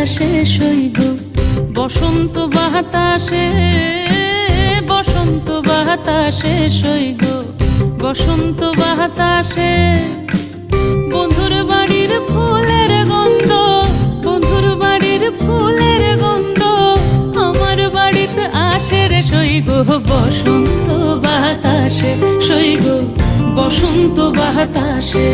বাতাসে সইগ, বসন্ত বাতাসে, বসন্ত বাতাসে সইগ, বসন্ত বাতাসে। বন্ধুর বাড়ির ফুলের গন্ধ, বন্ধুর বাড়ির ফুলের গন্ধ আমার বাড়িতে আসে রে সইগ, বসন্ত বাতাসে সইগ, বসন্ত বাতাসে।